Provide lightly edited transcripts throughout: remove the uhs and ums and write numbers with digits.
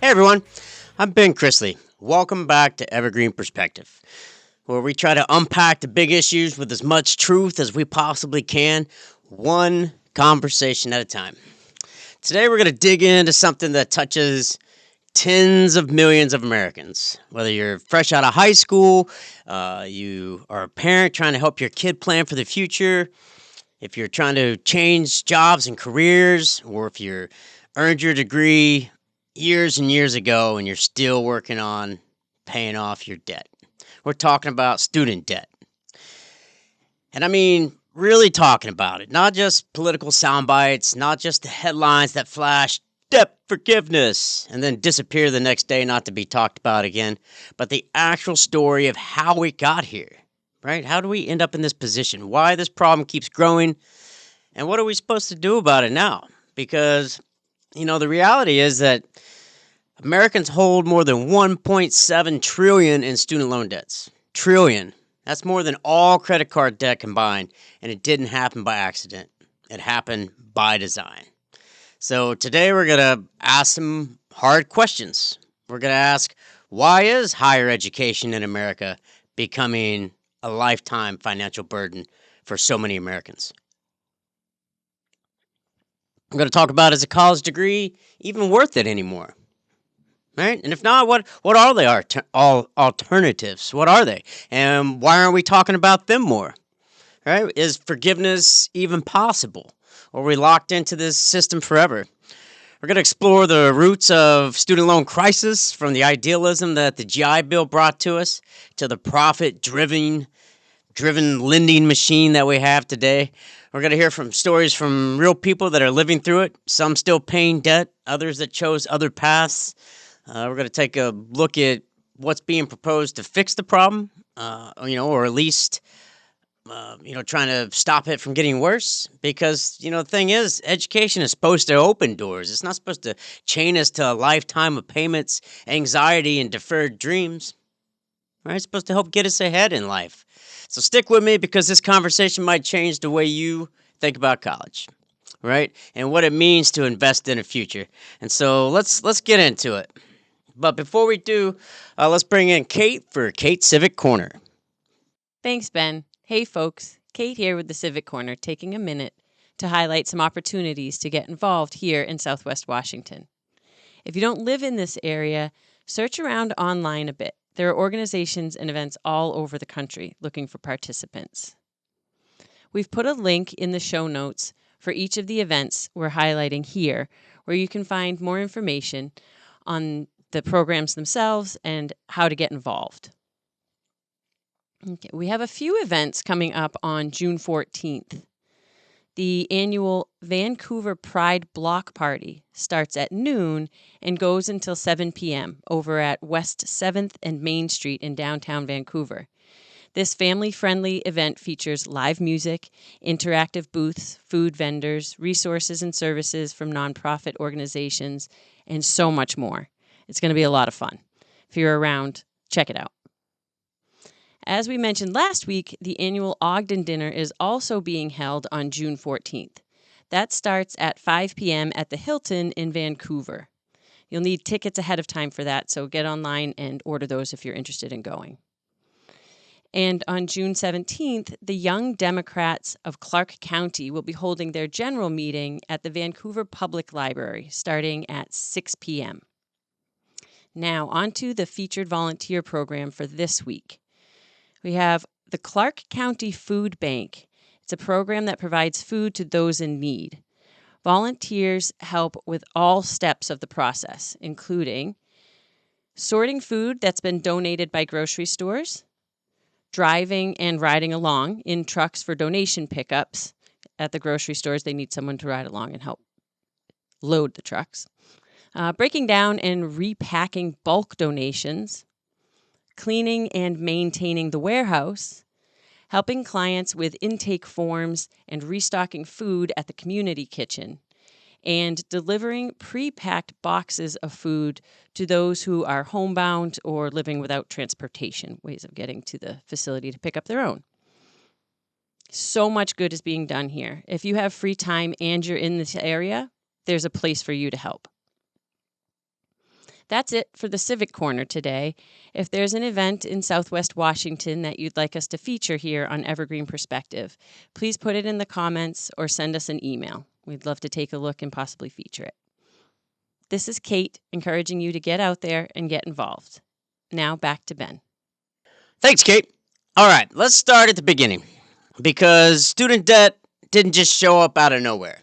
Hey everyone, I'm Ben Chrisley. Welcome back to Evergreen Perspective, where we try to unpack the big issues with as much truth as we possibly can, one conversation at a time. Today we're going to dig into something that touches tens of millions of Americans. Whether you're fresh out of high school, you are a parent trying to help your kid plan for the future, if you're trying to change jobs and careers, or if you're earned your degree years and years ago and you're still working on paying off your debt. We're talking about student debt. And I mean, really talking about it, not just political sound bites, not just the headlines that flash debt forgiveness and then disappear the next day not to be talked about again, but the actual story of how we got here, right? How do we end up in this position? Why this problem keeps growing? And what are we supposed to do about it now? Because, the reality is that Americans hold more than 1.7 trillion in student loan debts. Trillion. That's more than all credit card debt combined, and it didn't happen by accident. It happened by design. So today we're going to ask some hard questions. We're going to ask, why is higher education in America becoming a lifetime financial burden for so many Americans? I'm going to talk about, is a college degree even worth it anymore? Right? And if not, what are they? All alternatives? What are they? And why aren't we talking about them more? Right? Is forgiveness even possible? Or are we locked into this system forever? We're going to explore the roots of student loan crisis, from the idealism that the GI Bill brought to us to the profit driven lending machine that we have today. We're going to hear from stories from real people that are living through it, some still paying debt, others that chose other paths. We're going to take a look at what's being proposed to fix the problem, or at least, trying to stop it from getting worse. Because, the thing is, education is supposed to open doors. It's not supposed to chain us to a lifetime of payments, anxiety, and deferred dreams. Right? It's supposed to help get us ahead in life. So stick with me, because this conversation might change the way you think about college, right? And what it means to invest in a future. And so let's get into it. But before we do, let's bring in Kate for Kate's Civic Corner. Thanks, Ben. Hey, folks. Kate here with the Civic Corner, taking a minute to highlight some opportunities to get involved here in Southwest Washington. If you don't live in this area, search around online a bit. There are organizations and events all over the country looking for participants. We've put a link in the show notes for each of the events we're highlighting here, where you can find more information on the programs themselves and how to get involved. Okay, we have a few events coming up on June 14th. The annual Vancouver Pride Block Party starts at noon and goes until 7 p.m. over at West 7th and Main Street in downtown Vancouver. This family-friendly event features live music, interactive booths, food vendors, resources and services from nonprofit organizations, and so much more. It's going to be a lot of fun. If you're around, check it out. As we mentioned last week, the annual Ogden Dinner is also being held on June 14th. That starts at 5 p.m. at the Hilton in Vancouver. You'll need tickets ahead of time for that, so get online and order those if you're interested in going. And on June 17th, the Young Democrats of Clark County will be holding their general meeting at the Vancouver Public Library starting at 6 p.m. Now, on to the featured volunteer program for this week. We have the Clark County Food Bank. It's a program that provides food to those in need. Volunteers help with all steps of the process, including sorting food that's been donated by grocery stores, driving and riding along in trucks for donation pickups. At the grocery stores, they need someone to ride along and help load the trucks. Breaking down and repacking bulk donations, cleaning and maintaining the warehouse, helping clients with intake forms and restocking food at the community kitchen, and delivering pre-packed boxes of food to those who are homebound or living without transportation, ways of getting to the facility to pick up their own. So much good is being done here. If you have free time and you're in this area, there's a place for you to help. That's it for the Civic Corner today. If there's an event in Southwest Washington that you'd like us to feature here on Evergreen Perspective, please put it in the comments or send us an email. We'd love to take a look and possibly feature it. This is Kate, encouraging you to get out there and get involved. Now back to Ben. Thanks, Kate. All right, let's start at the beginning, because student debt didn't just show up out of nowhere.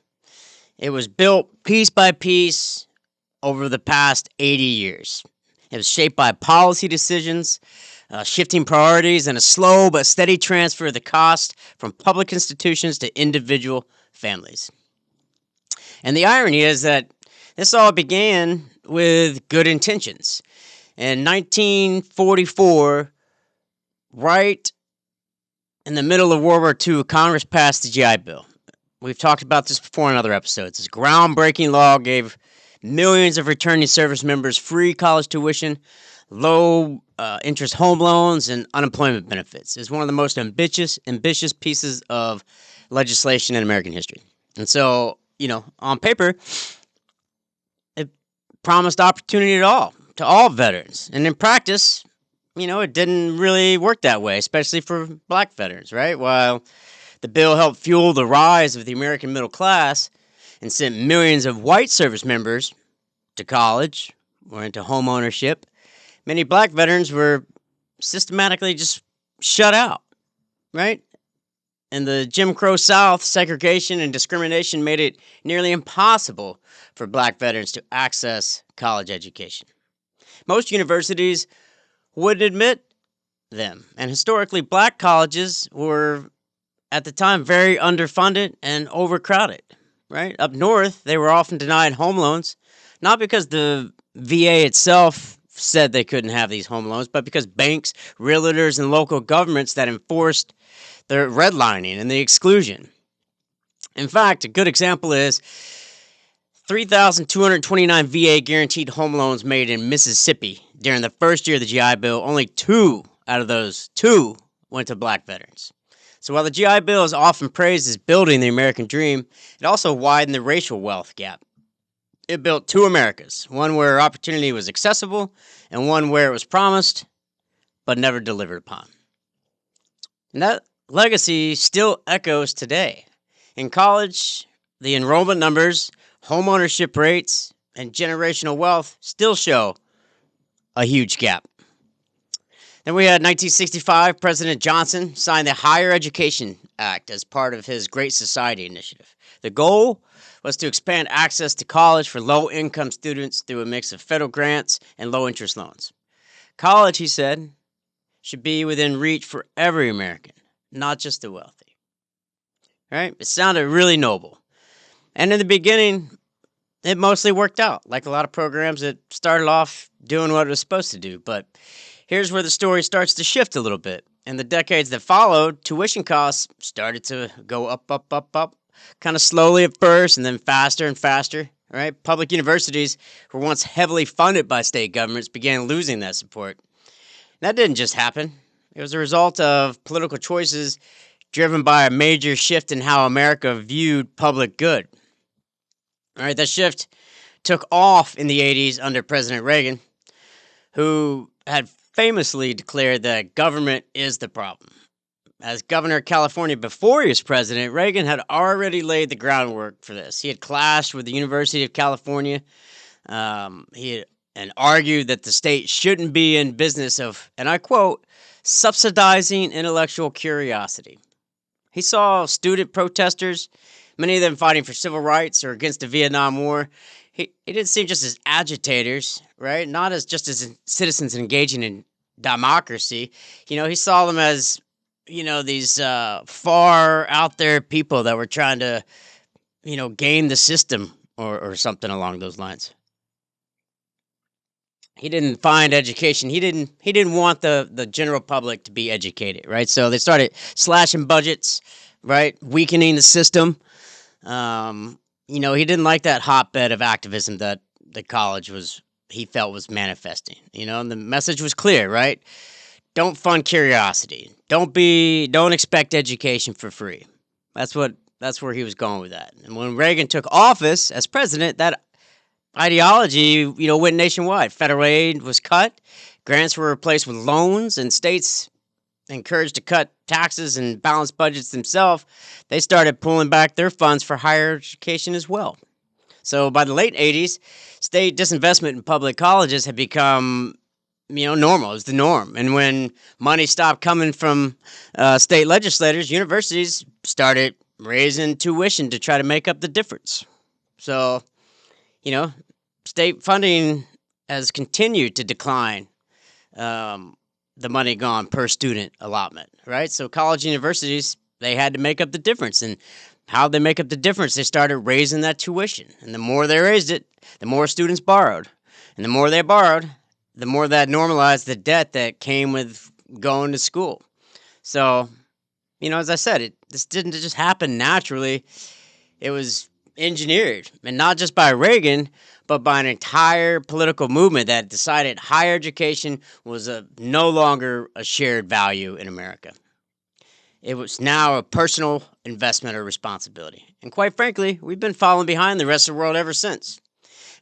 It was built piece by piece over the past 80 years. It was shaped by policy decisions, shifting priorities, and a slow but steady transfer of the cost from public institutions to individual families. And the irony is that this all began with good intentions. In 1944, right in the middle of World War II, Congress passed the GI Bill. We've talked about this before in other episodes. This groundbreaking law gave millions of returning service members free college tuition, low interest home loans, and unemployment benefits. It's one of the most ambitious pieces of legislation in American history. And so, on paper, it promised opportunity to all veterans. And in practice, it didn't really work that way, especially for black veterans, right? While the bill helped fuel the rise of the American middle class and sent millions of white service members to college or into home ownership, many black veterans were systematically just shut out, right? In the Jim Crow South, segregation and discrimination made it nearly impossible for black veterans to access college education. Most universities wouldn't admit them, and historically black colleges were, at the time, very underfunded and overcrowded. Right? Up north, they were often denied home loans, not because the VA itself said they couldn't have these home loans, but because banks, realtors, and local governments that enforced the redlining and the exclusion. In fact, a good example is 3,229 VA guaranteed home loans made in Mississippi during the first year of the GI Bill. Only 2 out of those 2 went to black veterans. So while the GI Bill is often praised as building the American dream, it also widened the racial wealth gap. It built 2 Americas, one where opportunity was accessible and one where it was promised but never delivered upon. And that legacy still echoes today. In college, the enrollment numbers, home ownership rates, and generational wealth still show a huge gap. Then we had 1965, President Johnson signed the Higher Education Act as part of his Great Society initiative. The goal was to expand access to college for low-income students through a mix of federal grants and low-interest loans. College, he said, should be within reach for every American, not just the wealthy. Right? It sounded really noble. And in the beginning, it mostly worked out, like a lot of programs that started off doing what it was supposed to do. But here's where the story starts to shift a little bit. In the decades that followed, tuition costs started to go up, kind of slowly at first and then faster and faster. Right? Public universities who were once heavily funded by state governments began losing that support. That didn't just happen. It was a result of political choices driven by a major shift in how America viewed public good. All right, that shift took off in the 80s under President Reagan, who had famously declared that government is the problem. As governor of California before he was president, Reagan had already laid the groundwork for this. He had clashed with the University of California. And argued that the state shouldn't be in business of, and I quote, subsidizing intellectual curiosity. He saw student protesters, many of them fighting for civil rights or against the Vietnam War. He didn't see them just as agitators, right? Not as just as citizens engaging in democracy. He saw them as, these far out there people that were trying to, game the system or something along those lines. He didn't find education. He didn't want the general public to be educated, right? So they started slashing budgets, right? Weakening the system. He didn't like that hotbed of activism that the college he felt was manifesting. And the message was clear, right? Don't fund curiosity. Don't expect education for free. That's where he was going with that. And when Reagan took office as president, that ideology, went nationwide. Federal aid was cut, grants were replaced with loans, and states encouraged to cut taxes and balance budgets themselves. They started pulling back their funds for higher education as well. So by the late 80s, state disinvestment in public colleges had become normal. It was the norm. And when money stopped coming from state legislators, universities started raising tuition to try to make up the difference. So, you know, state funding has continued to decline. The money gone per student allotment, right? So college universities, they had to make up the difference. And how they make up the difference, they started raising that tuition. And the more they raised it, the more students borrowed. And the more they borrowed, the more that normalized the debt that came with going to school. So, as I said, this didn't just happen naturally. It was engineered, and not just by Reagan, but by an entire political movement that decided higher education was no longer a shared value in America. It was now a personal investment or responsibility. And quite frankly, we've been falling behind the rest of the world ever since.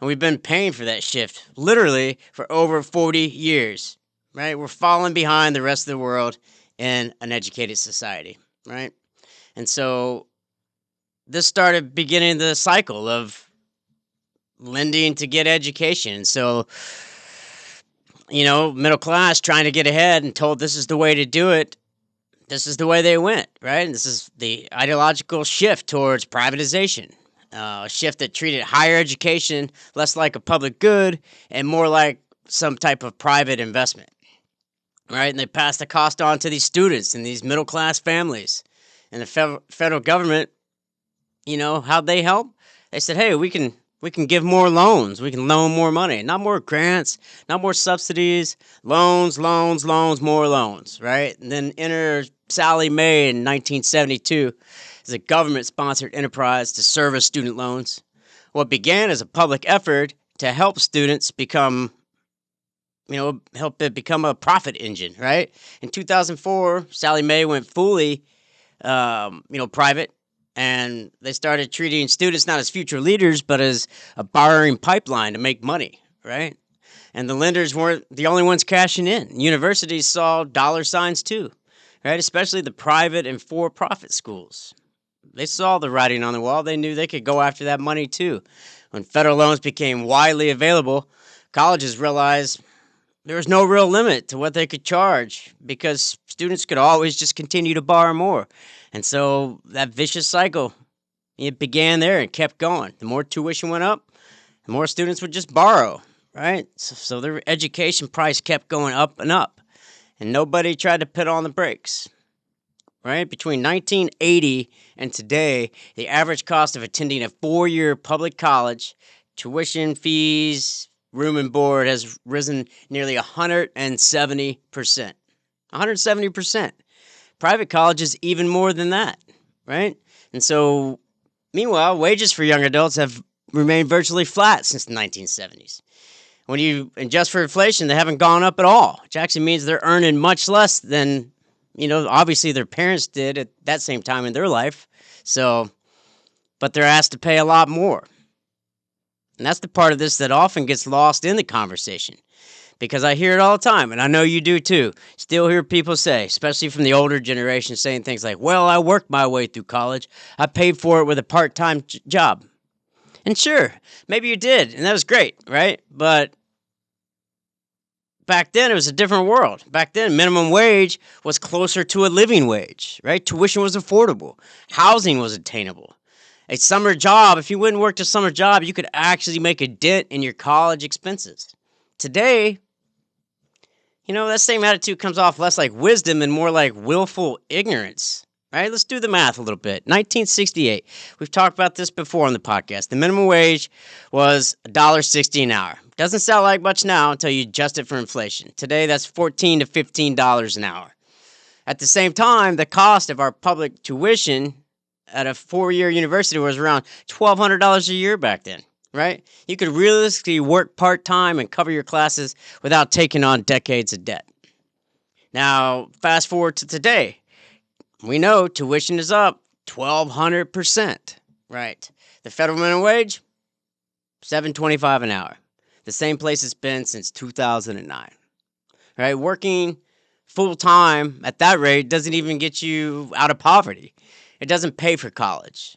And we've been paying for that shift literally for over 40 years, right? We're falling behind the rest of the world in an educated society, right? And so this started beginning the cycle of lending to get education. So, middle class trying to get ahead and told this is the way to do it. This is the way they went, right? And this is the ideological shift towards privatization, a shift that treated higher education less like a public good and more like some type of private investment, right? And they passed the cost on to these students and these middle class families. And the federal government, how'd they help? They said, hey, we can give more loans. We can loan more money. Not more grants, not more subsidies. Loans, more loans, right? And then enter Sallie Mae in 1972 as a government-sponsored enterprise to service student loans. What began as a public effort to help students become, help it become a profit engine, right? In 2004, Sallie Mae went fully, private. And they started treating students not as future leaders, but as a borrowing pipeline to make money, right? And the lenders weren't the only ones cashing in. Universities saw dollar signs too, right? Especially the private and for-profit schools. They saw the writing on the wall. They knew they could go after that money too. When federal loans became widely available, colleges realized there was no real limit to what they could charge because students could always just continue to borrow more. And so that vicious cycle, it began there and kept going. The more tuition went up, the more students would just borrow, right? So their education price kept going up and up, and nobody tried to put on the brakes, right? Between 1980 and today, the average cost of attending a 4-year public college, tuition, fees, room and board has risen nearly 170%. 170%. Private colleges, even more than that, right? And so, meanwhile, wages for young adults have remained virtually flat since the 1970s. When you adjust for inflation, they haven't gone up at all, which actually means they're earning much less than, obviously their parents did at that same time in their life. So, but they're asked to pay a lot more. And that's the part of this that often gets lost in the conversation. Because I hear it all the time, and I know you do too. Still hear people say, especially from the older generation, saying things like, well, I worked my way through college. I paid for it with a part-time job. And sure, maybe you did, and that was great, right? But back then, it was a different world. Back then, minimum wage was closer to a living wage, right? Tuition was affordable. Housing was attainable. A summer job, if you went and worked a summer job, you could actually make a dent in your college expenses. Today, that same attitude comes off less like wisdom and more like willful ignorance, right? Let's do the math a little bit. 1968, we've talked about this before on the podcast. The minimum wage was $1.60 an hour. Doesn't sound like much now until you adjust it for inflation. Today, that's $14 to $15 an hour. At the same time, the cost of our public tuition at a 4-year university was around $1,200 a year back then. Right? You could realistically work part-time and cover your classes without taking on decades of debt. Now, fast forward to today. We know tuition is up 1,200%, right? The federal minimum wage, $7.25 an hour. The same place it's been since 2009. Right? Working full time at that rate doesn't even get you out of poverty. It doesn't pay for college.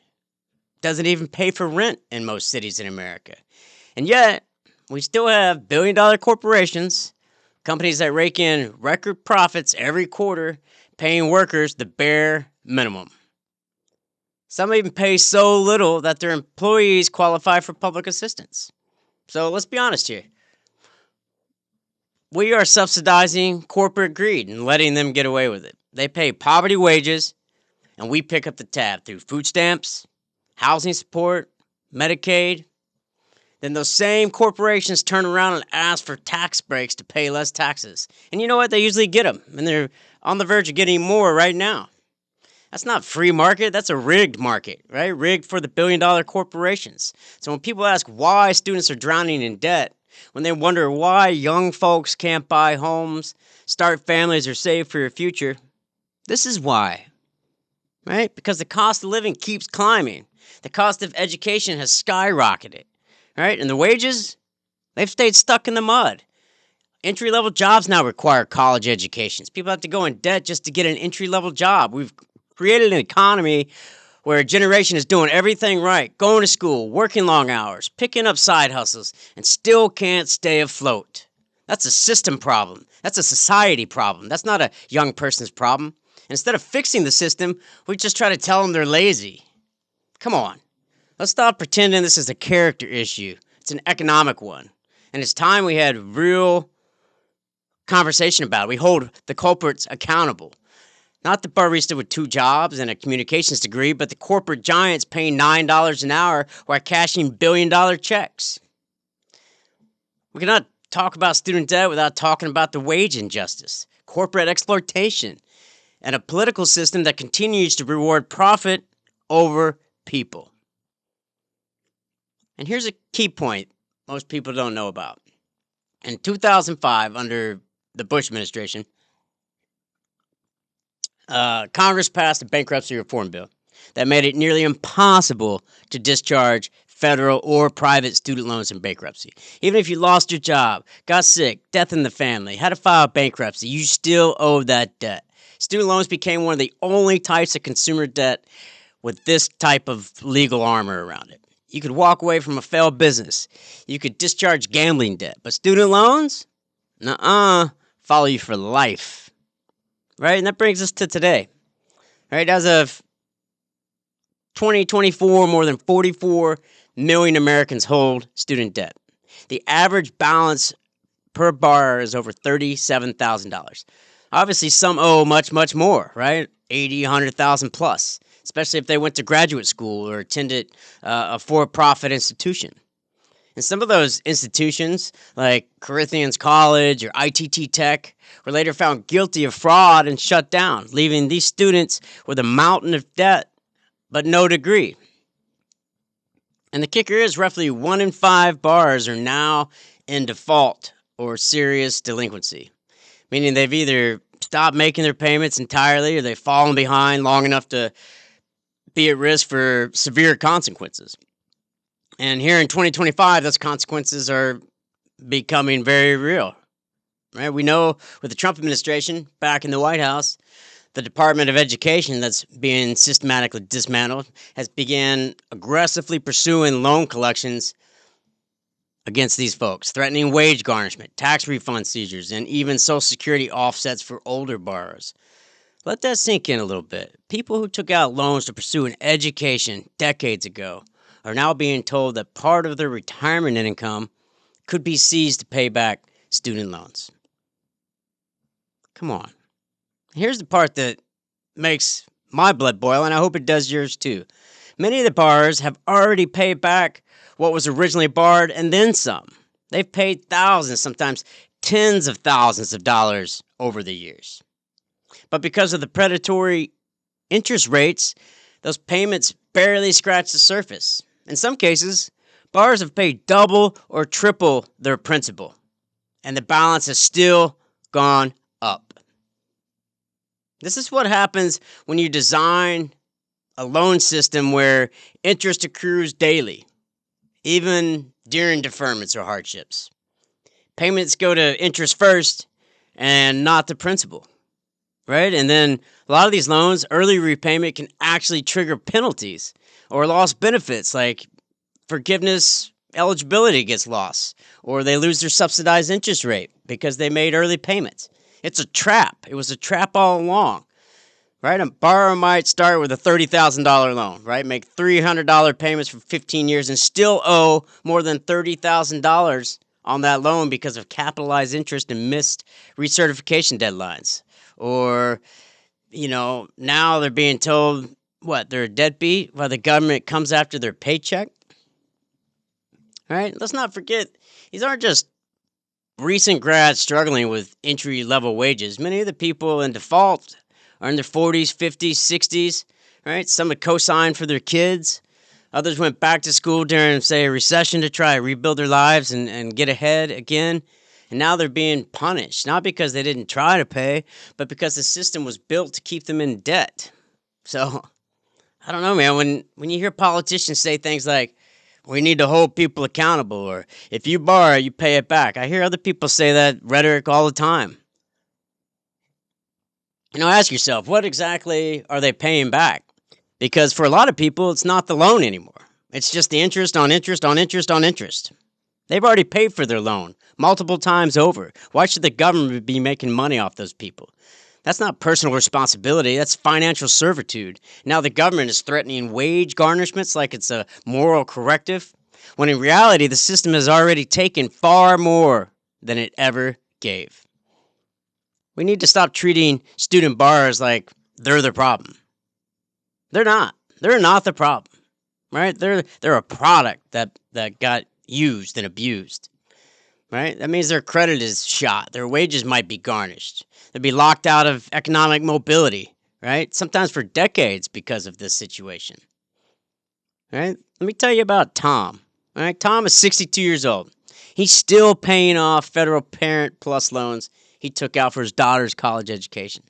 It doesn't even pay for rent in most cities in America. And yet, we still have billion-dollar corporations, companies that rake in record profits every quarter, paying workers the bare minimum. Some even pay so little that their employees qualify for public assistance. So let's be honest here. We are subsidizing corporate greed and letting them get away with it. They pay poverty wages, and we pick up the tab through food stamps, housing support, Medicaid. Then those same corporations turn around and ask for tax breaks to pay less taxes. And you know what? They usually get them, and they're on the verge of getting more right now. That's not free market, that's a rigged market, right? Rigged for the billion-dollar corporations. So when people ask why students are drowning in debt, when they wonder why young folks can't buy homes, start families, or save for your future, this is why, right? Because the cost of living keeps climbing. The cost of education has skyrocketed, right? And the wages, they've stayed stuck in the mud. Entry-level jobs now require college educations. People have to go in debt just to get an entry-level job. We've created an economy where a generation is doing everything right, going to school, working long hours, picking up side hustles, and still can't stay afloat. That's a system problem. That's a society problem. That's not a young person's problem. And instead of fixing the system, we just try to tell them they're lazy. Come on. Let's stop pretending this is a character issue. It's an economic one. And it's time we had real conversation about it. We hold the culprits accountable. Not the barista with 2 jobs and a communications degree, but the corporate giants paying $9 an hour while cashing billion-dollar checks. We cannot talk about student debt without talking about the wage injustice, corporate exploitation, and a political system that continues to reward profit over people. And here's a key point most people don't know about. In 2005, under the Bush administration, Congress passed a bankruptcy reform bill that made it nearly impossible to discharge federal or private student loans in bankruptcy. Even if you lost your job, got sick, death in the family, had to file bankruptcy, you still owe that debt. Student loans became one of the only types of consumer debt with this type of legal armor around it. You could walk away from a failed business. You could discharge gambling debt. But student loans? Nuh-uh. Follow you for life. Right? And that brings us to today. Right? As of 2024, more than 44 million Americans hold student debt. The average balance per borrower is over $37,000. Obviously, some owe much, much more, right? 80, 100,000 plus, especially if they went to graduate school or attended a for-profit institution. And some of those institutions, like Corinthians College or ITT Tech, were later found guilty of fraud and shut down, leaving these students with a mountain of debt, but no degree. And the kicker is roughly 1 in 5 borrowers are now in default or serious delinquency, meaning they've either stopped making their payments entirely or they've fallen behind long enough to be at risk for severe consequences. And here in 2025, those consequences are becoming very real. Right? We know with the Trump administration back in the White House, the Department of Education that's being systematically dismantled has began aggressively pursuing loan collections against these folks, threatening wage garnishment, tax refund seizures, and even Social Security offsets for older borrowers. Let that sink in a little bit. People who took out loans to pursue an education decades ago are now being told that part of their retirement income could be seized to pay back student loans. Come on. Here's the part that makes my blood boil, and I hope it does yours too. Many of the borrowers have already paid back what was originally borrowed and then some. They've paid thousands, sometimes tens of thousands of dollars over the years. But because of the predatory interest rates, those payments barely scratch the surface. In some cases, borrowers have paid double or triple their principal, and the balance has still gone up. This is what happens when you design a loan system where interest accrues daily, even during deferments or hardships. Payments go to interest first and not the principal, right? And then a lot of these loans, early repayment can actually trigger penalties or lost benefits like forgiveness eligibility gets lost, or they lose their subsidized interest rate because they made early payments. It's a trap. It was a trap all along, right? A borrower might start with a $30,000 loan, right? Make $300 payments for 15 years and still owe more than $30,000 on that loan because of capitalized interest and missed recertification deadlines. Or, now they're being told, they're a deadbeat while the government comes after their paycheck. All right, let's not forget, these aren't just recent grads struggling with entry-level wages. Many of the people in default are in their 40s, 50s, 60s, right? Some had co-signed for their kids. Others went back to school during, say, a recession to try to rebuild their lives and get ahead again. And now they're being punished, not because they didn't try to pay, but because the system was built to keep them in debt. So, I don't know, man. When you hear politicians say things like, we need to hold people accountable, or if you borrow, you pay it back. I hear other people say that rhetoric all the time. Ask yourself, what exactly are they paying back? Because for a lot of people, it's not the loan anymore. It's just the interest on interest on interest on interest. They've already paid for their loan multiple times over. Why should the government be making money off those people? That's not personal responsibility. That's financial servitude. Now the government is threatening wage garnishments like it's a moral corrective, when in reality the system has already taken far more than it ever gave. We need to stop treating student borrowers like they're the problem. They're not. They're not the problem, right? They're a product that got used and abused, right? That means their credit is shot. Their wages might be garnished. They'd be locked out of economic mobility, right? Sometimes for decades because of this situation, right? Let me tell you about Tom. All right, Tom is 62 years old. He's still paying off federal Parent Plus loans he took out for his daughter's college education.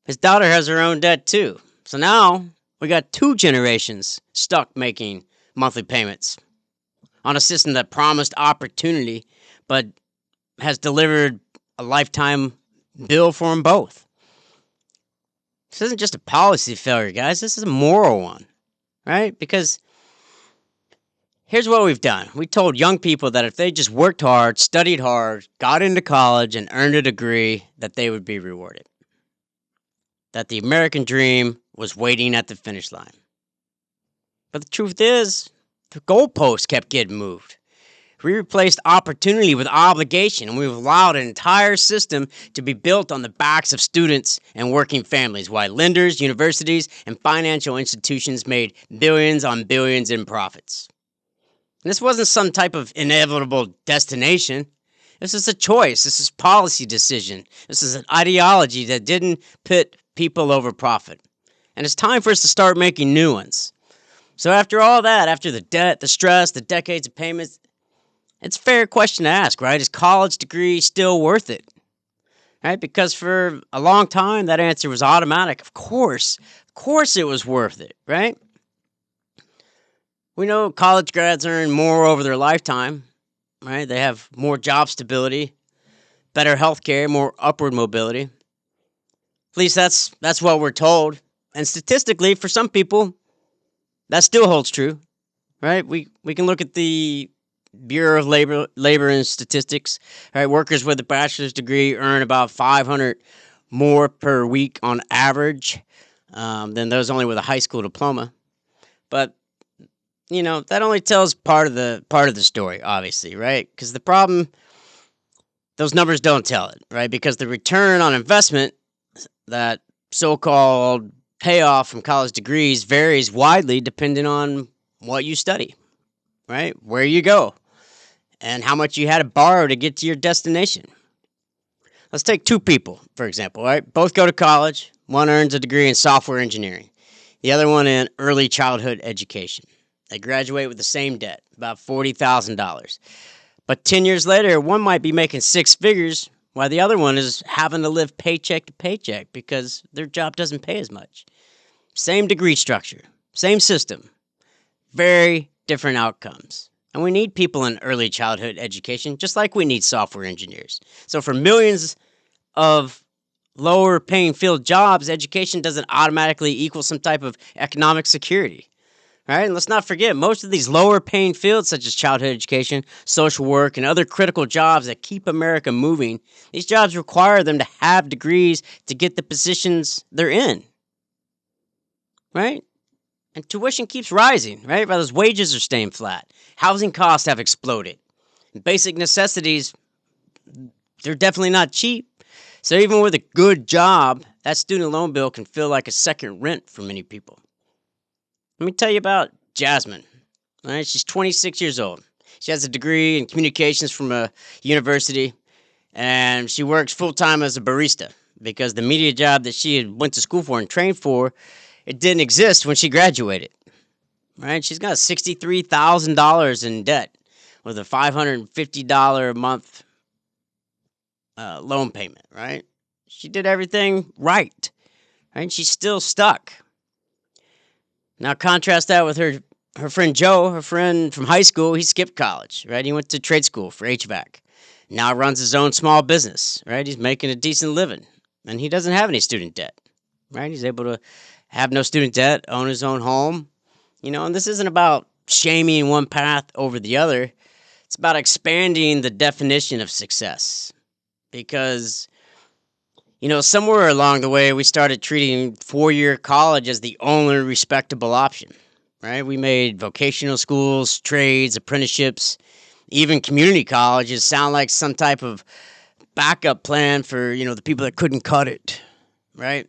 His daughter has her own debt too. So now we got two generations stuck making monthly payments on a system that promised opportunity but has delivered a lifetime bill for them both. This isn't just a policy failure, guys. This is a moral one, right? Because here's what we've done. We told young people that if they just worked hard, studied hard, got into college, and earned a degree, that they would be rewarded. That the American dream was waiting at the finish line. But the truth is, the goalposts kept getting moved. We replaced opportunity with obligation, and we've allowed an entire system to be built on the backs of students and working families, while lenders, universities, and financial institutions made billions on billions in profits. And this wasn't some type of inevitable destination. This is a choice. This is a policy decision. This is an ideology that didn't pit people over profit. And it's time for us to start making new ones. So after all that, after the debt, the stress, the decades of payments, it's a fair question to ask, right? Is college degree still worth it? Right? Because for a long time, that answer was automatic. Of course it was worth it, right? We know college grads earn more over their lifetime, right? They have more job stability, better health care, more upward mobility. At least that's what we're told. And statistically, for some people, that still holds true, right? We can look at the Bureau of Labor and Statistics. Right, workers with a bachelor's degree earn about $500 more per week on average than those only with a high school diploma. But that only tells part of the story, obviously, right? Because the problem, those numbers don't tell it, right? Because the return on investment, that so-called payoff from college degrees, varies widely depending on what you study, right? Where you go, and how much you had to borrow to get to your destination. Let's take two people, for example, right? Both go to college. One earns a degree in software engineering. The other one in early childhood education. They graduate with the same debt, about $40,000. But 10 years later, one might be making six figures, while the other one is having to live paycheck to paycheck because their job doesn't pay as much. Same degree structure, same system, very different outcomes. And we need people in early childhood education, just like we need software engineers. So, for millions of lower paying field jobs, education doesn't automatically equal some type of economic security. All right, and let's not forget, most of these lower paying fields, such as childhood education, social work, and other critical jobs that keep America moving, these jobs require them to have degrees to get the positions they're in. Right? And tuition keeps rising, right? While those wages are staying flat. Housing costs have exploded. Basic necessities, they're definitely not cheap. So even with a good job, that student loan bill can feel like a second rent for many people. Let me tell you about Jasmine. All right, she's 26 years old. She has a degree in communications from a university, and she works full time as a barista because the media job that she had went to school for and trained for, it didn't exist when she graduated. Right? She's got $63,000 in debt with a $550 a month loan payment. Right? She did everything right. Right? She's still stuck. Now contrast that with her friend Joe, her friend from high school. He skipped college, right? He went to trade school for HVAC. Now runs his own small business, right? He's making a decent living, and he doesn't have any student debt, right? He's able to have no student debt, own his own home, and this isn't about shaming one path over the other. It's about expanding the definition of success, because somewhere along the way, we started treating four-year college as the only respectable option, right? We made vocational schools, trades, apprenticeships, even community colleges sound like some type of backup plan for, the people that couldn't cut it, right?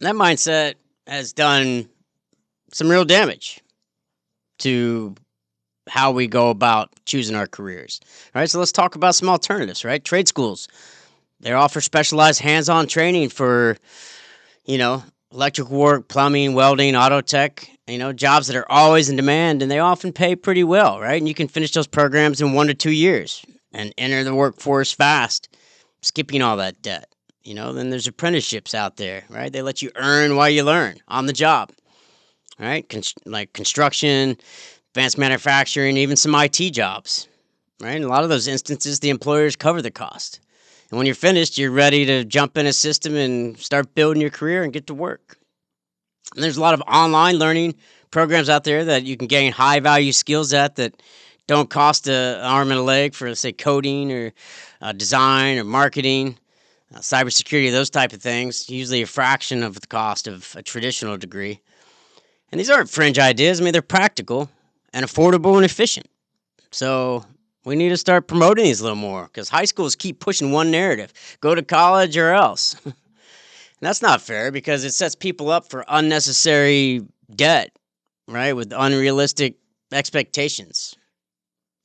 And that mindset has done some real damage to how we go about choosing our careers. All right, so let's talk about some alternatives, right? Trade schools. They offer specialized hands-on training for, electrical work, plumbing, welding, auto tech, jobs that are always in demand, and they often pay pretty well, right? And you can finish those programs in 1 to 2 years and enter the workforce fast, skipping all that debt. Then there's apprenticeships out there, right? They let you earn while you learn on the job, right? Like construction, advanced manufacturing, even some IT jobs, right? In a lot of those instances, the employers cover the cost. And when you're finished, you're ready to jump in a system and start building your career and get to work. And there's a lot of online learning programs out there that you can gain high value skills that don't cost an arm and a leg for, say, coding or design or marketing, cybersecurity, those type of things. Usually a fraction of the cost of a traditional degree. And these aren't fringe ideas. I mean, they're practical and affordable and efficient. So we need to start promoting these a little more because high schools keep pushing one narrative: go to college or else. And that's not fair because it sets people up for unnecessary debt, right, with unrealistic expectations.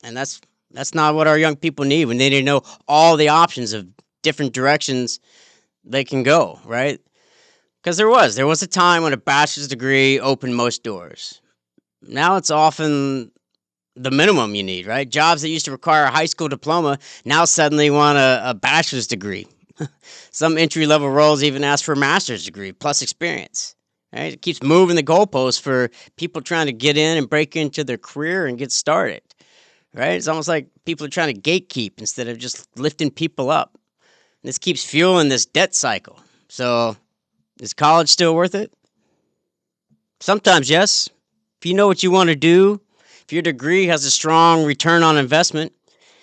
And that's not what our young people need. We need to know all the options of different directions they can go, right? Because there was a time when a bachelor's degree opened most doors. Now it's often the minimum you need, right? Jobs that used to require a high school diploma now suddenly want a bachelor's degree. Some entry level roles even ask for a master's degree plus experience. Right? It keeps moving the goalposts for people trying to get in and break into their career and get started. Right? It's almost like people are trying to gatekeep instead of just lifting people up. And this keeps fueling this debt cycle. So, is college still worth it? Sometimes, yes. If you know what you want to do, if your degree has a strong return on investment,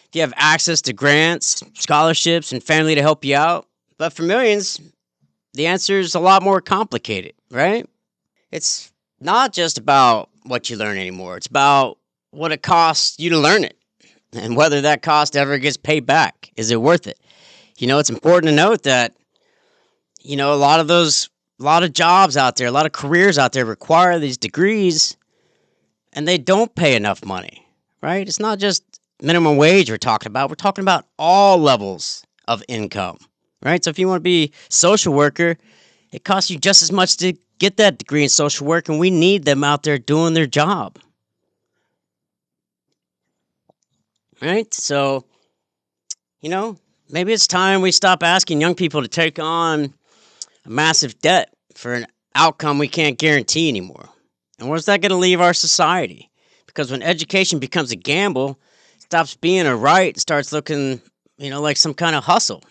if you have access to grants, scholarships, and family to help you out. But for millions, the answer is a lot more complicated, right? It's not just about what you learn anymore. It's about what it costs you to learn it and whether that cost ever gets paid back. Is it worth it? It's important to note that, a lot of jobs out there, a lot of careers out there require these degrees and they don't pay enough money, right? It's not just minimum wage we're talking about. We're talking about all levels of income, right? So if you want to be social worker, it costs you just as much to get that degree in social work, and we need them out there doing their job, right? So, maybe it's time we stop asking young people to take on a massive debt for an outcome we can't guarantee anymore. And where's that going to leave our society? Because when education becomes a gamble, it stops being a right and starts looking, like some kind of hustle.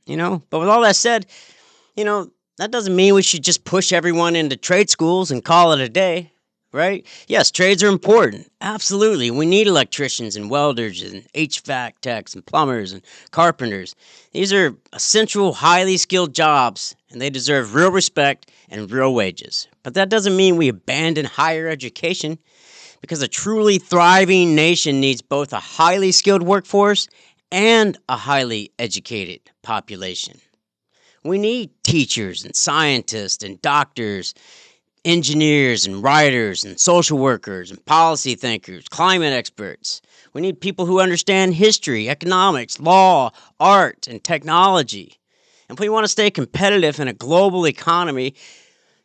But with all that said, that doesn't mean we should just push everyone into trade schools and call it a day, right? Yes, trades are important. Absolutely. We need electricians and welders and HVAC techs and plumbers and carpenters. These are essential, highly skilled jobs, and they deserve real respect and real wages. But that doesn't mean we abandon higher education, because a truly thriving nation needs both a highly skilled workforce and a highly educated population. We need teachers and scientists and doctors, engineers and writers and social workers and policy thinkers, climate experts. We need people who understand history, economics, law, art, and technology. And if we want to stay competitive in a global economy,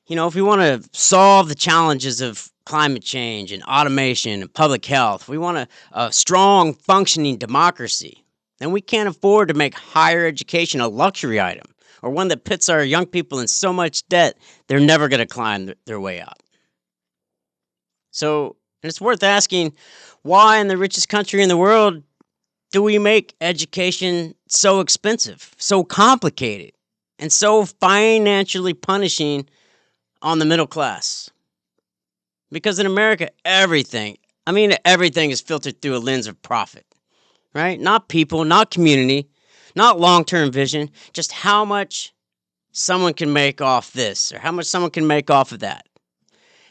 if we want to solve the challenges of climate change and automation and public health, we want a strong, functioning democracy, then we can't afford to make higher education a luxury item, or one that puts our young people in so much debt they're never going to climb their way out. So, and it's worth asking, why in the richest country in the world do we make education so expensive, so complicated, and so financially punishing on the middle class? Because in America, everything is filtered through a lens of profit, right? Not people, not community, not long-term vision, just how much someone can make off this or how much someone can make off of that.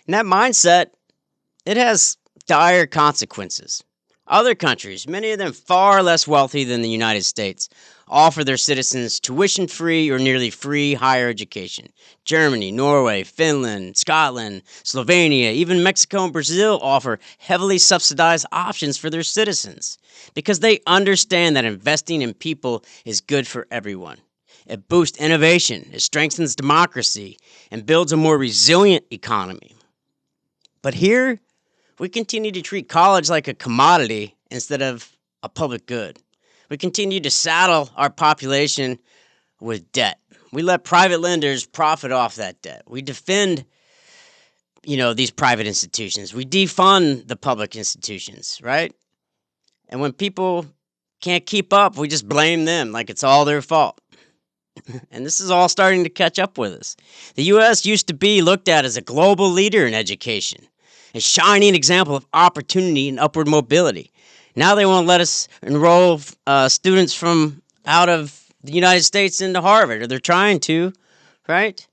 And that mindset, it has dire consequences. Other countries, many of them far less wealthy than the United States, offer their citizens tuition-free or nearly free higher education. Germany, Norway, Finland, Scotland, Slovenia, even Mexico and Brazil offer heavily subsidized options for their citizens because they understand that investing in people is good for everyone. It boosts innovation, it strengthens democracy, and builds a more resilient economy. But here, we continue to treat college like a commodity instead of a public good. We continue to saddle our population with debt. We let private lenders profit off that debt. We defend, these private institutions. We defund the public institutions, right? And when people can't keep up, we just blame them like it's all their fault. And this is all starting to catch up with us. The U.S. used to be looked at as a global leader in education, a shining example of opportunity and upward mobility. Now they won't let us enroll students from out of the United States into Harvard, or they're trying to, right?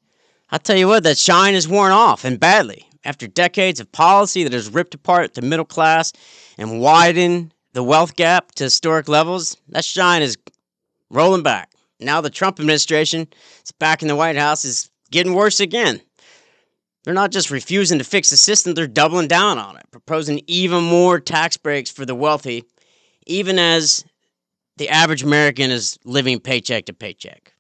I'll tell you what, that shine is worn off, and badly. After decades of policy that has ripped apart the middle class and widened the wealth gap to historic levels, that shine is rolling back. Now the Trump administration is back in the White House, is getting worse again. They're not just refusing to fix the system, they're doubling down on it, proposing even more tax breaks for the wealthy, even as the average American is living paycheck to paycheck.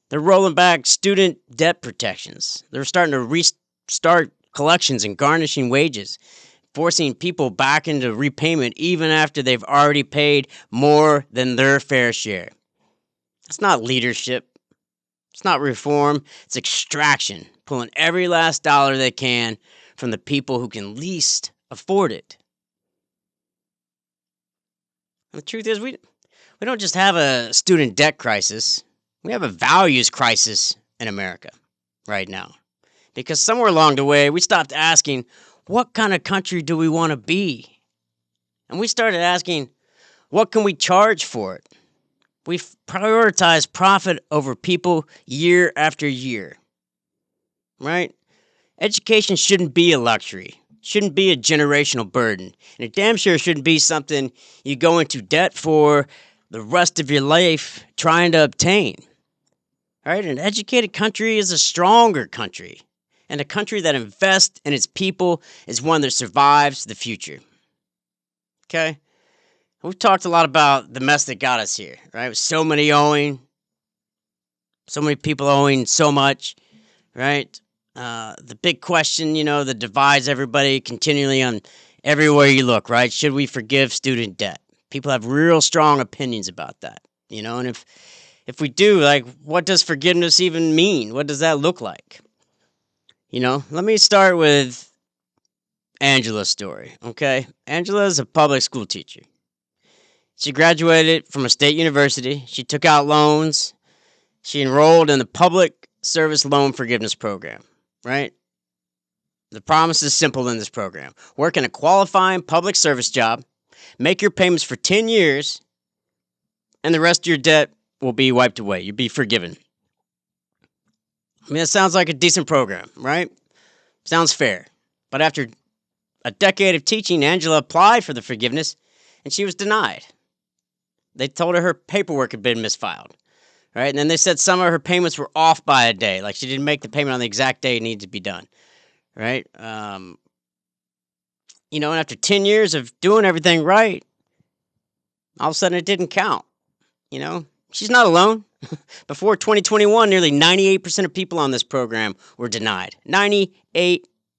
They're rolling back student debt protections. They're starting to restart collections and garnishing wages, forcing people back into repayment even after they've already paid more than their fair share. It's not leadership. It's not reform. It's extraction, pulling every last dollar they can from the people who can least afford it. And the truth is, we don't just have a student debt crisis. We have a values crisis in America right now. Because somewhere along the way, we stopped asking, what kind of country do we want to be? And we started asking, what can we charge for it? We've prioritized profit over people year after year, right? Education shouldn't be a luxury, shouldn't be a generational burden, and it damn sure shouldn't be something you go into debt for the rest of your life trying to obtain, right? An educated country is a stronger country, and a country that invests in its people is one that survives the future, okay? We've talked a lot about the mess that got us here, right? With so many people owing so much, right? The big question, that divides everybody continually on everywhere you look, right? Should we forgive student debt? People have real strong opinions about that, and if we do, like, what does forgiveness even mean? What does that look like? Let me start with Angela's story, okay? Angela's a public school teacher. She graduated from a state university. She took out loans. She enrolled in the Public Service Loan Forgiveness Program, right? The promise is simple in this program. Work in a qualifying public service job, make your payments for 10 years, and the rest of your debt will be wiped away. You'll be forgiven. I mean, it sounds like a decent program, right? Sounds fair. But after a decade of teaching, Angela applied for the forgiveness, and she was denied. They told her paperwork had been misfiled, right? And then they said some of her payments were off by a day, like she didn't make the payment on the exact day it needed to be done, right? And after 10 years of doing everything right, all of a sudden it didn't count, She's not alone. Before 2021, nearly 98% of people on this program were denied. 98%.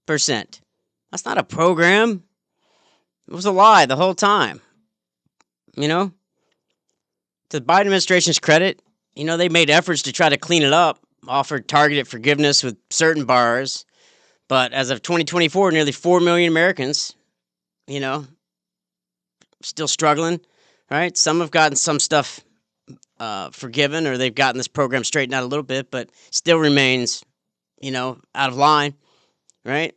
That's not a program. It was a lie the whole time. To the Biden administration's credit, they made efforts to try to clean it up, offered targeted forgiveness with certain borrowers. But as of 2024, nearly 4 million Americans, still struggling, right? Some have gotten some stuff forgiven, or they've gotten this program straightened out a little bit, but still remains, out of line, right?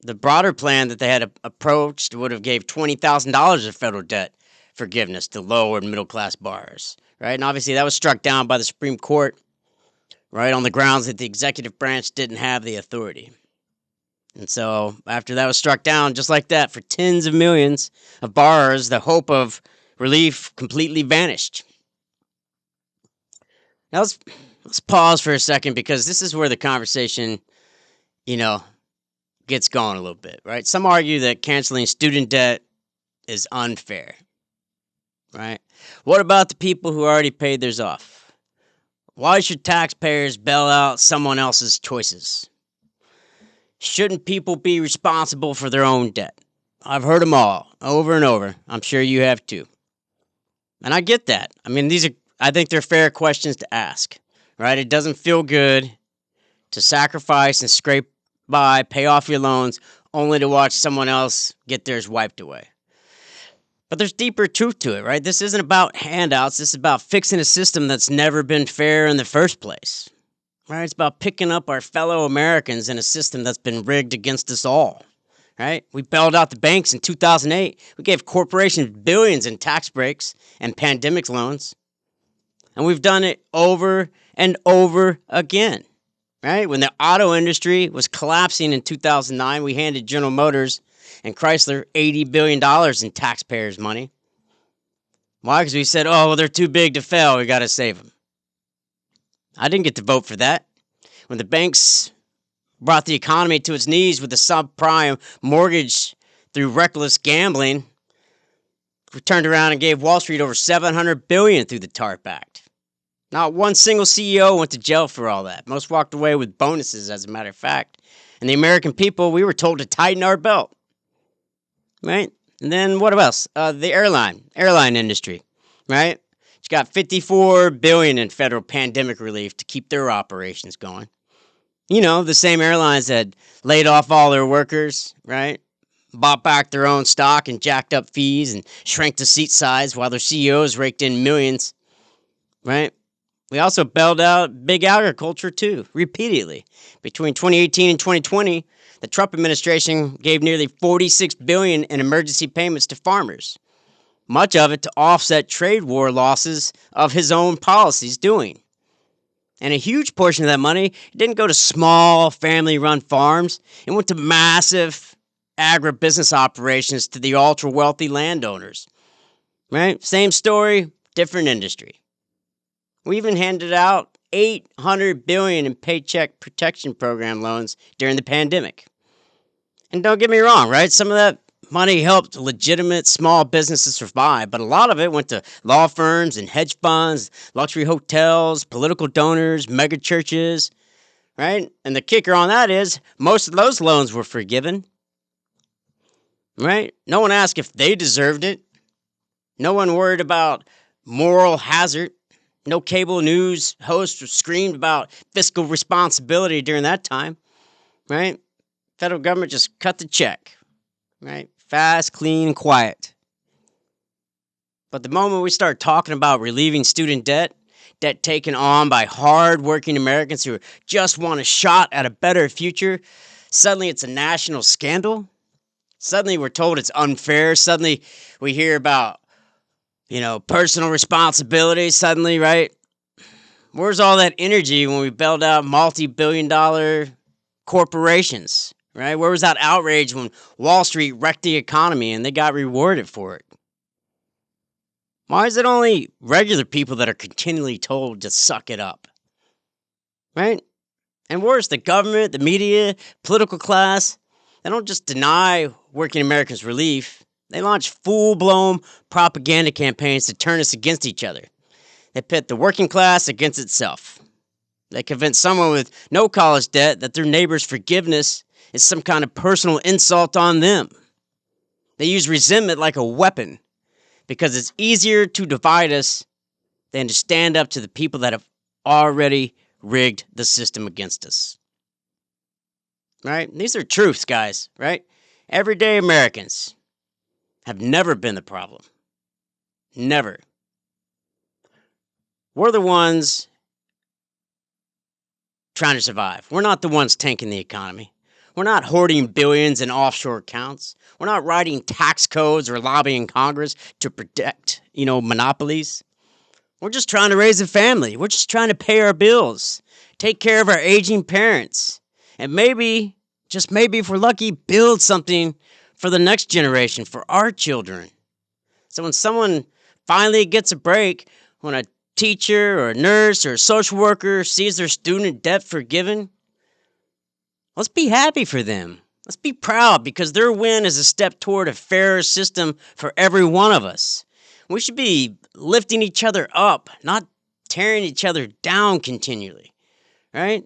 The broader plan that they had approached would have gave $20,000 of federal debt forgiveness to low and middle class borrowers, right? And obviously that was struck down by the Supreme Court, right, on the grounds that the executive branch didn't have the authority. And so after that was struck down, just like that, for tens of millions of borrowers, the hope of relief completely vanished. Now let's pause for a second, because this is where the conversation, gets going a little bit, right? Some argue that canceling student debt is unfair, right? What about the people who already paid theirs off? Why should taxpayers bail out someone else's choices? Shouldn't people be responsible for their own debt? I've heard them all over and over. I'm sure you have too. And I get that. I mean, I think they're fair questions to ask, right? It doesn't feel good to sacrifice and scrape by, pay off your loans, only to watch someone else get theirs wiped away. But there's deeper truth to it, right? This isn't about handouts. This is about fixing a system that's never been fair in the first place, right? It's about picking up our fellow Americans in a system that's been rigged against us all, right? We bailed out the banks in 2008. We gave corporations billions in tax breaks and pandemic loans. And we've done it over and over again, right? When the auto industry was collapsing in 2009, we handed General Motors and Chrysler $80 billion in taxpayers' money. Why? Because we said, oh, well, they're too big to fail. We got to save them. I didn't get to vote for that. When the banks brought the economy to its knees with the subprime mortgage through reckless gambling, we turned around and gave Wall Street over $700 billion through the TARP Act. Not one single CEO went to jail for all that. Most walked away with bonuses, as a matter of fact. And the American people, we were told to tighten our belt, right? And then what else? The airline industry, right? It's got $54 billion in federal pandemic relief to keep their operations going. The same airlines that laid off all their workers, right? Bought back their own stock and jacked up fees and shrank the seat size while their CEOs raked in millions, right? We also bailed out big agriculture too, repeatedly. Between 2018 and 2020, the Trump administration gave nearly $46 billion in emergency payments to farmers, much of it to offset trade war losses of his own policies doing. And a huge portion of that money didn't go to small family-run farms. It went to massive agribusiness operations to the ultra-wealthy landowners, right? Same story, different industry. We even handed out $800 billion in Paycheck Protection Program loans during the pandemic. And don't get me wrong, right? Some of that money helped legitimate small businesses survive, but a lot of it went to law firms and hedge funds, luxury hotels, political donors, mega churches, right? And the kicker on that is most of those loans were forgiven, right? No one asked if they deserved it. No one worried about moral hazard. No cable news host screamed about fiscal responsibility during that time, right? Federal government just cut the check, right? Fast, clean, quiet. But the moment we start talking about relieving student debt, debt taken on by hard-working Americans who just want a shot at a better future, suddenly it's a national scandal. Suddenly we're told it's unfair. Suddenly we hear about, personal responsibility. Suddenly, right? Where's all that energy when we bailed out multi-billion-dollar corporations, right? Where was that outrage when Wall Street wrecked the economy and they got rewarded for it? Why is it only regular people that are continually told to suck it up? Right? And worse, the government, the media, political class, they don't just deny working Americans relief. They launch full-blown propaganda campaigns to turn us against each other. They pit the working class against itself. They convince someone with no college debt that their neighbor's forgiveness is some kind of personal insult on them. They use resentment like a weapon because it's easier to divide us than to stand up to the people that have already rigged the system against us. Right? These are truths, guys, right? Everyday Americans have never been the problem. Never. We're the ones trying to survive. We're not the ones tanking the economy. We're not hoarding billions in offshore accounts. We're not writing tax codes or lobbying Congress to protect, monopolies. We're just trying to raise a family. We're just trying to pay our bills, take care of our aging parents, and maybe, just maybe if we're lucky, build something for the next generation, for our children. So when someone finally gets a break, when a teacher or a nurse or a social worker sees their student debt forgiven, let's be happy for them. Let's be proud because their win is a step toward a fairer system for every one of us. We should be lifting each other up, not tearing each other down continually, right?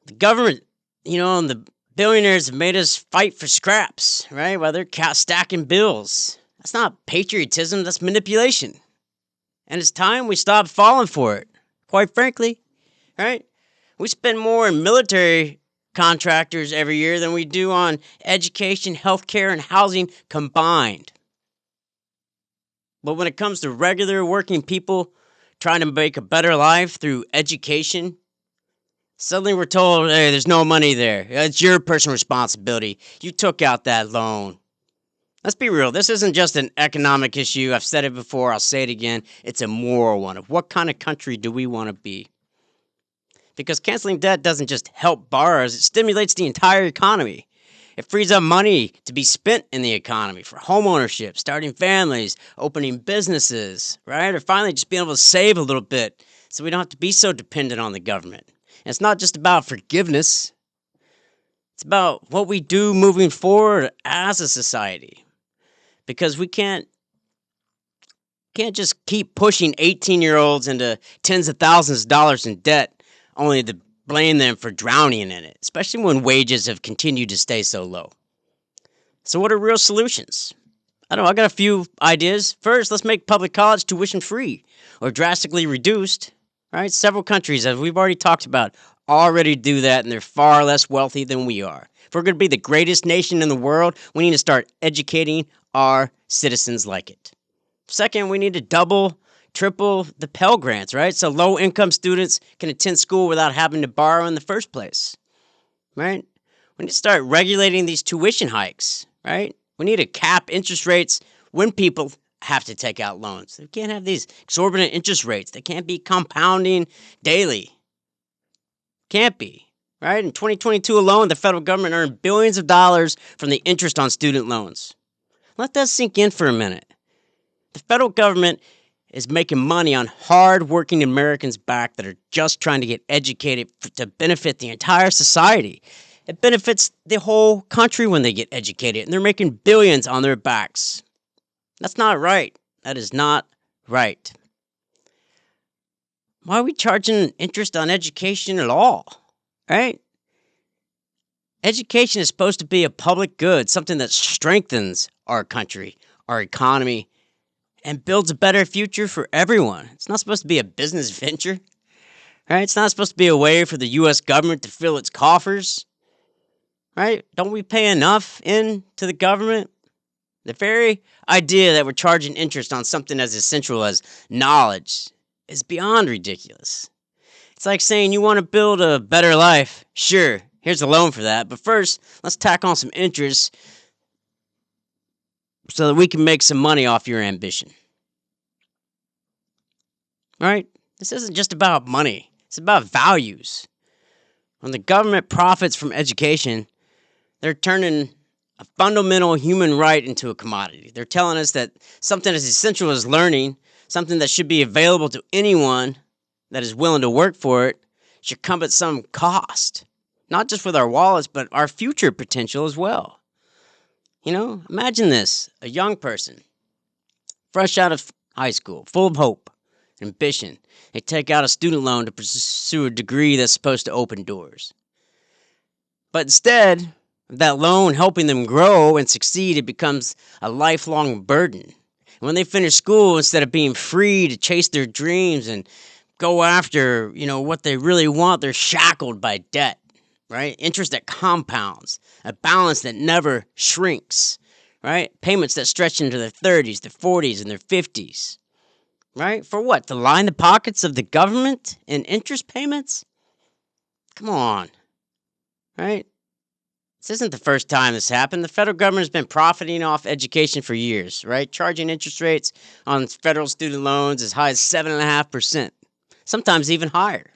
The government, and the billionaires have made us fight for scraps, right? While they're stacking bills. That's not patriotism, that's manipulation. And it's time we stop falling for it, quite frankly, right? We spend more in military contractors every year than we do on education, healthcare, and housing combined. But when it comes to regular working people trying to make a better life through education, suddenly we're told, hey, there's no money there. It's your personal responsibility. You took out that loan. Let's be real. This isn't just an economic issue. I've said it before. I'll say it again. It's a moral one of what kind of country do we want to be? Because canceling debt doesn't just help borrowers. It stimulates the entire economy. It frees up money to be spent in the economy for home ownership, starting families, opening businesses, right? Or finally just being able to save a little bit so we don't have to be so dependent on the government. And it's not just about forgiveness. It's about what we do moving forward as a society. Because we can't just keep pushing 18-year-olds into tens of thousands of dollars in debt only to blame them for drowning in it, especially when wages have continued to stay so low. So what are real solutions? I got a few ideas. First, let's make public college tuition free or drastically reduced. Right? Several countries, as we've already talked about, already do that, and they're far less wealthy than we are. If we're going to be the greatest nation in the world, we need to start educating our citizens like it. Second, we need to double, triple the Pell Grants, right? So low-income students can attend school without having to borrow in the first place, right? We need to start regulating these tuition hikes, right? We need to cap interest rates when people have to take out loans. We can't have these exorbitant interest rates. They can't be compounding daily. Can't be, right? In 2022 alone, the federal government earned billions of dollars from the interest on student loans. Let that sink in for a minute. The federal government is making money on hard-working Americans back that are just trying to get educated to benefit the entire society. It benefits the whole country when they get educated, and they're making billions on their backs. That's not right. That is not right. Why are we charging interest on education at all? Right? Education is supposed to be a public good, something that strengthens our country, our economy, and builds a better future for everyone. It's not supposed to be a business venture. Right? It's not supposed to be a way for the U.S. government to fill its coffers. right? Don't we pay enough in to the government? The very idea that we're charging interest on something as essential as knowledge is beyond ridiculous. It's like saying you want to build a better life. Sure, here's a loan for that, but first, let's tack on some interest so that we can make some money off your ambition. Right? This isn't just about money, it's about values. When the government profits from education, they're turning a fundamental human right into a commodity. They're telling us that something as essential as learning, something that should be available to anyone that is willing to work for it, should come at some cost. Not just with our wallets, but our future potential as well. You know, imagine this, a young person, fresh out of high school, full of hope, ambition. They take out a student loan to pursue a degree that's supposed to open doors. But instead of that loan helping them grow and succeed, it becomes a lifelong burden. And when they finish school, instead of being free to chase their dreams and go after, what they really want, they're shackled by debt, right? Interest that compounds, a balance that never shrinks, right? Payments that stretch into their 30s, their 40s, and their 50s, right? For what? To line the pockets of the government in interest payments? Come on, right? This isn't the first time this happened. The federal government has been profiting off education for years, right? Charging interest rates on federal student loans as high as 7.5%, sometimes even higher.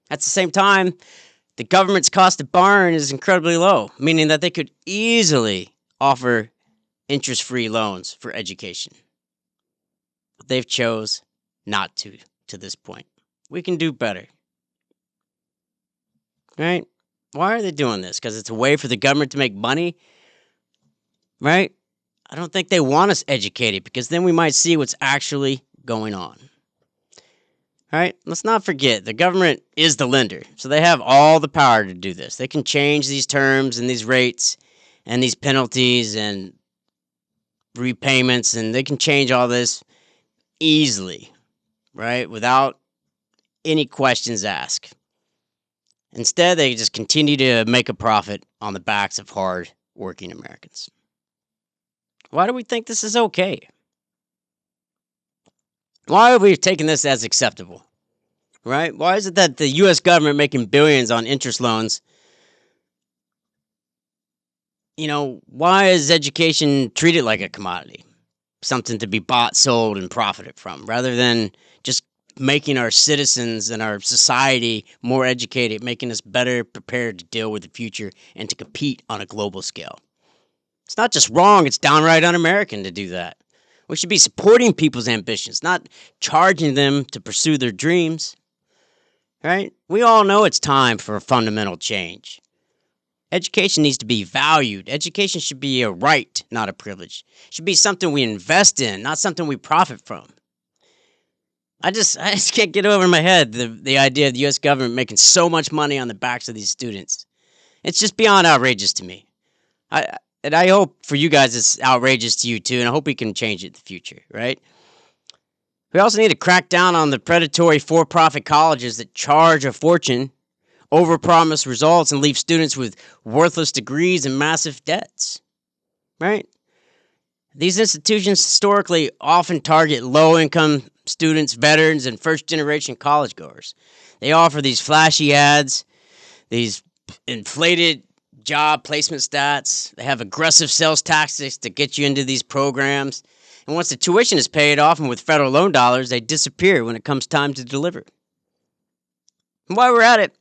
At the same time, the government's cost of borrowing is incredibly low, meaning that they could easily offer interest-free loans for education. But they've chose not to this point. We can do better, right? Why are they doing this? Because it's a way for the government to make money, right? I don't think they want us educated because then we might see what's actually going on. All right, let's not forget the government is the lender, so they have all the power to do this. They can change these terms and these rates and these penalties and repayments, and they can change all this easily, right, without any questions asked. Instead, they just continue to make a profit on the backs of hard-working Americans. Why do we think this is okay? Why are we taking this as acceptable? Right? Why is it that the U.S. government making billions on interest loans? Why is education treated like a commodity? Something to be bought, sold, and profited from, rather than just making our citizens and our society more educated, making us better prepared to deal with the future and to compete on a global scale. It's not just wrong, it's downright un-American to do that. We should be supporting people's ambitions, not charging them to pursue their dreams. Right? We all know it's time for a fundamental change. Education needs to be valued. Education should be a right, not a privilege. It should be something we invest in, not something we profit from. I just can't get over in my head the idea of the U.S. government making so much money on the backs of these students. It's just beyond outrageous to me. And I hope for you guys it's outrageous to you too, and I hope we can change it in the future, right? We also need to crack down on the predatory for-profit colleges that charge a fortune, overpromise results, and leave students with worthless degrees and massive debts, right? These institutions historically often target low-income students, veterans, and first-generation college-goers. They offer these flashy ads, these inflated job placement stats. They have aggressive sales tactics to get you into these programs. And once the tuition is paid off and with federal loan dollars, they disappear when it comes time to deliver. And while we're at it,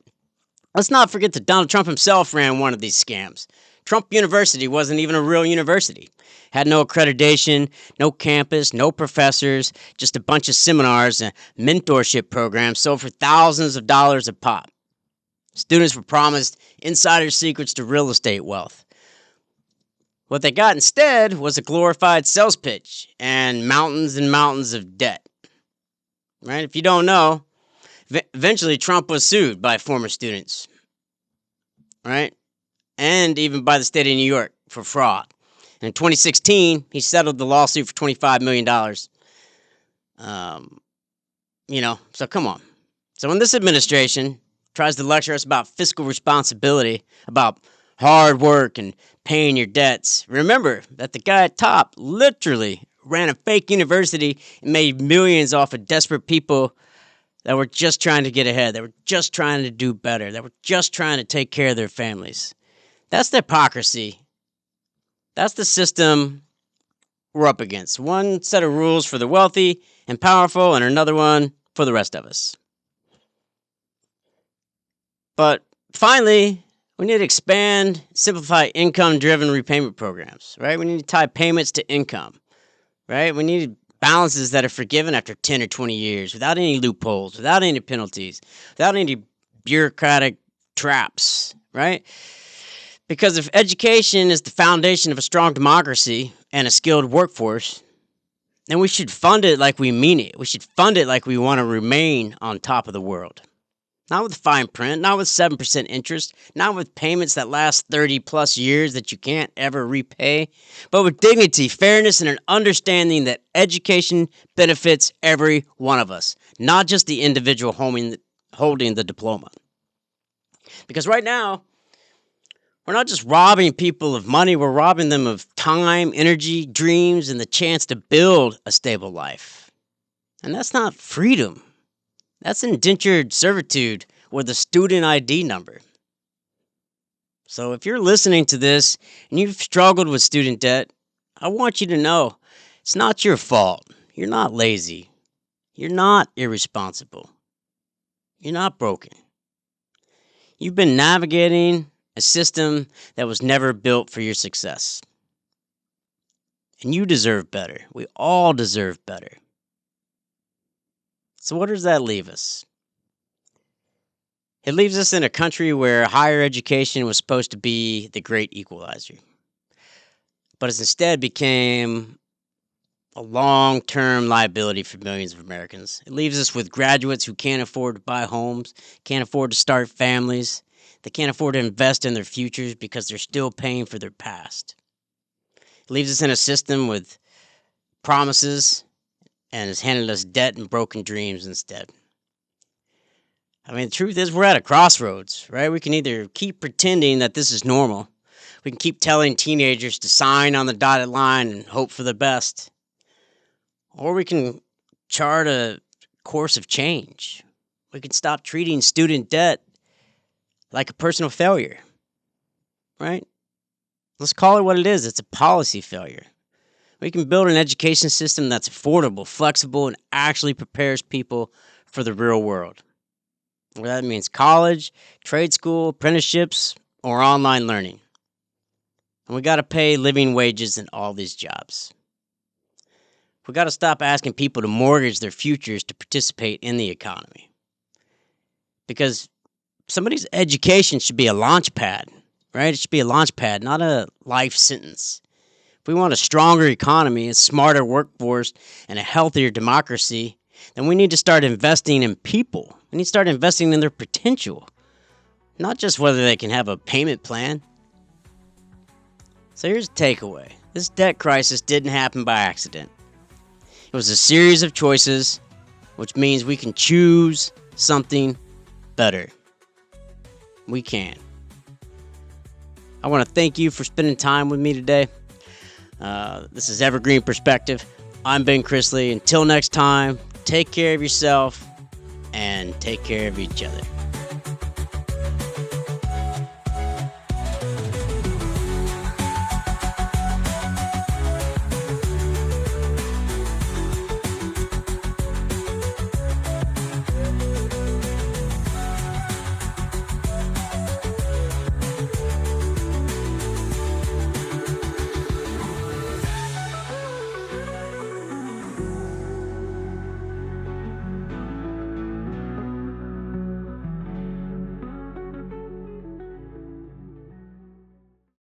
let's not forget that Donald Trump himself ran one of these scams. Trump University wasn't even a real university. Had no accreditation, no campus, no professors, just a bunch of seminars and mentorship programs sold for thousands of dollars a pop. Students were promised insider secrets to real estate wealth. What they got instead was a glorified sales pitch and mountains of debt. Right? If you don't know, eventually Trump was sued by former students. Right? And even by the state of New York for fraud. And in 2016, he settled the lawsuit for $25 million. So come on. So when this administration tries to lecture us about fiscal responsibility, about hard work and paying your debts. Remember that the guy at top literally ran a fake university and made millions off of desperate people that were just trying to get ahead. They were just trying to do better. They were just trying to take care of their families. That's the hypocrisy. That's the system we're up against. One set of rules for the wealthy and powerful, and another one for the rest of us. But finally, we need to expand, simplify income-driven repayment programs, right? We need to tie payments to income, right? We need balances that are forgiven after 10 or 20 years without any loopholes, without any penalties, without any bureaucratic traps, right? Because if education is the foundation of a strong democracy and a skilled workforce, then we should fund it like we mean it. We should fund it like we want to remain on top of the world. Not with fine print, not with 7% interest, not with payments that last 30 plus years that you can't ever repay, but with dignity, fairness, and an understanding that education benefits every one of us, not just the individual holding the diploma. Because right now, we're not just robbing people of money, we're robbing them of time, energy, dreams, and the chance to build a stable life. And that's not freedom. That's indentured servitude with a student ID number. So if you're listening to this and you've struggled with student debt, I want you to know it's not your fault. You're not lazy. You're not irresponsible. You're not broken. You've been navigating a system that was never built for your success. And you deserve better. We all deserve better. So what does that leave us? It leaves us in a country where higher education was supposed to be the great equalizer. But it instead became a long-term liability for millions of Americans. It leaves us with graduates who can't afford to buy homes, can't afford to start families, they can't afford to invest in their futures because they're still paying for their past. It leaves us in a system with promises and has handed us debt and broken dreams instead. I mean, the truth is we're at a crossroads, right? We can either keep pretending that this is normal. We can keep telling teenagers to sign on the dotted line and hope for the best. Or we can chart a course of change. We can stop treating student debt like a personal failure, right? Let's call it what it is. It's a policy failure. We can build an education system that's affordable, flexible, and actually prepares people for the real world. Whether that means college, trade school, apprenticeships, or online learning. And we got to pay living wages in all these jobs. We got to stop asking people to mortgage their futures to participate in the economy. Because somebody's education should be a launch pad, right? It should be a launch pad, not a life sentence. If we want a stronger economy, a smarter workforce, and a healthier democracy, then we need to start investing in people. We need to start investing in their potential, not just whether they can have a payment plan. So here's the takeaway. This debt crisis didn't happen by accident. It was a series of choices, which means we can choose something better. We can. I want to thank you for spending time with me today. This is Evergreen Perspective. I'm Ben Chrisley. Until next time, take care of yourself and take care of each other.